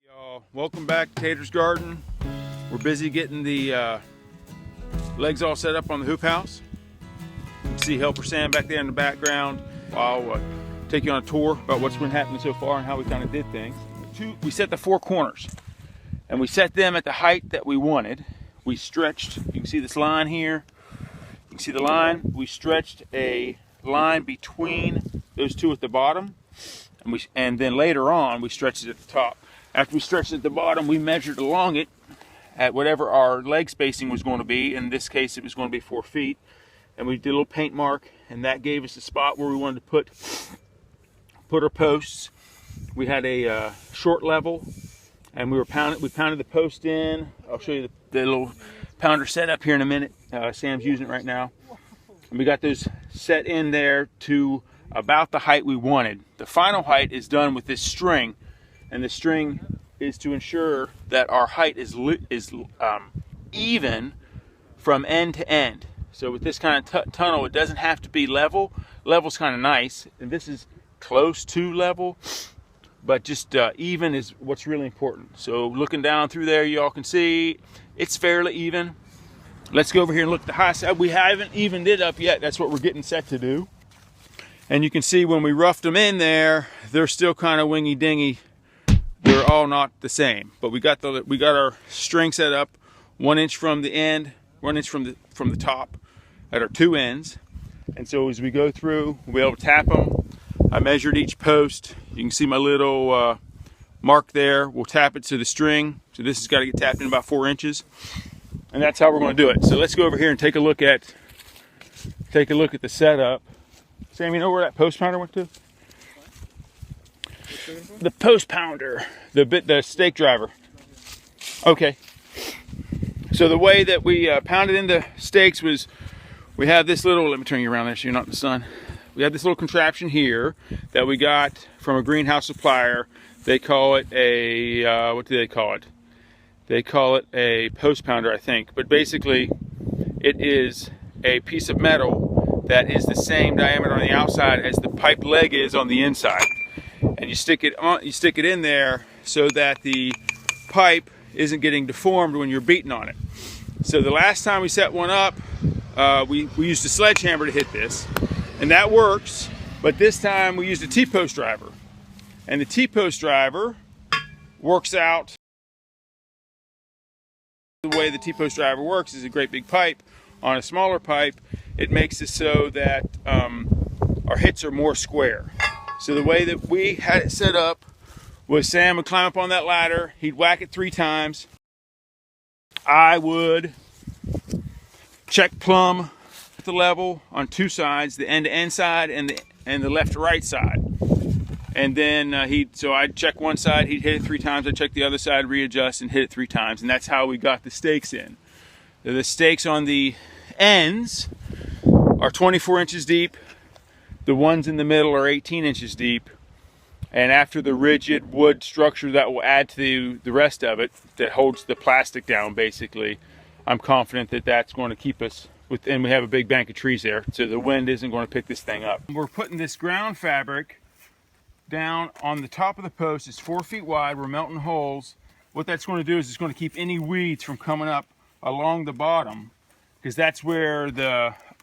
Y'all, welcome back to Tater's Garden. We're busy getting the legs all set up on the hoop house. You can see Helper Sam back there in the background. I'll take you on a tour about what's been happening so far and how we kind of did things. We set the four corners, and we set them at the height that we wanted. We stretched, you can see this line here. You can see the line. We stretched a line between those two at the bottom, and then later on we stretched it at the top. After we stretched it at the bottom, we measured along it at whatever our leg spacing was going to be. In this case, it was going to be 4 feet. And we did a little paint mark, and that gave us the spot where we wanted to put our posts. We had a short level, and we pounded the post in. I'll show you the little pounder set up here in a minute. Sam's using it right now. And we got those set in there to about the height we wanted. The final height is done with this string. And the string is to ensure that our height is even from end to end. So with this kind of tunnel, it doesn't have to be level. Level's kind of nice, and this is close to level, but just even is what's really important. So looking down through there, you all can see it's fairly even. Let's go over here and look at the high side. We haven't evened it up yet. That's what we're getting set to do. And you can see when we roughed them in there, they're still kind of wingy-dingy. They're all not the same, but we got our string set up 1 inch from the end, 1 inch from the top at our two ends. And so as we go through, we'll be able to tap them. I measured each post. You can see my little mark there. We'll tap it to the string. So this has got to get tapped in about 4 inches, and that's how we're going to do it. So let's go over here and take a look at the setup. Sam, you know where that post pounder went to? The post pounder, the stake driver. Okay. So the way that we pounded into stakes was, we have this little, let me turn you around there so you're not in the sun. We have this little contraption here that we got from a greenhouse supplier. They call it a, what do they call it? They call it a post pounder, I think. But basically, it is a piece of metal that is the same diameter on the outside as the pipe leg is on the inside. And you stick it in there so that the pipe isn't getting deformed when you're beating on it. So the last time we set one up, we used a sledgehammer to hit this, and that works. But this time we used a T-post driver, and the T-post driver works out. The way the T-post driver works is a great big pipe on a smaller pipe. It makes it so that our hits are more square. So the way that we had it set up was Sam would climb up on that ladder, he'd whack it 3 times. I would check plumb the level on 2 sides, the end-to-end side and the left-to-right side. And then so I'd check one side, he'd hit it 3 times, I'd check the other side, readjust, and hit it 3 times. And that's how we got the stakes in. The stakes on the ends are 24 inches deep. The ones in the middle are 18 inches deep, and after the rigid wood structure that will add to the rest of it, that holds the plastic down basically, I'm confident that that's going to keep us and we have a big bank of trees there, so the wind isn't going to pick this thing up. We're putting this ground fabric down on the top of the post. It's 4 feet wide. We're melting holes. What that's going to do is it's going to keep any weeds from coming up along the bottom, because that's where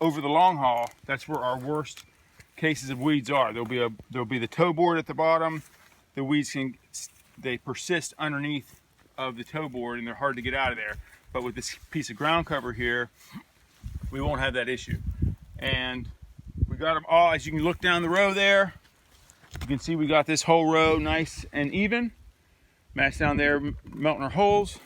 over the long haul, that's where our worst cases of weeds are. There'll be the toe board at the bottom. The weeds they persist underneath of the toe board, and they're hard to get out of there. But with this piece of ground cover here, we won't have that issue. And we got them all, as you can look down the row there, you can see we got this whole row nice and even. Matt's down there melting our holes.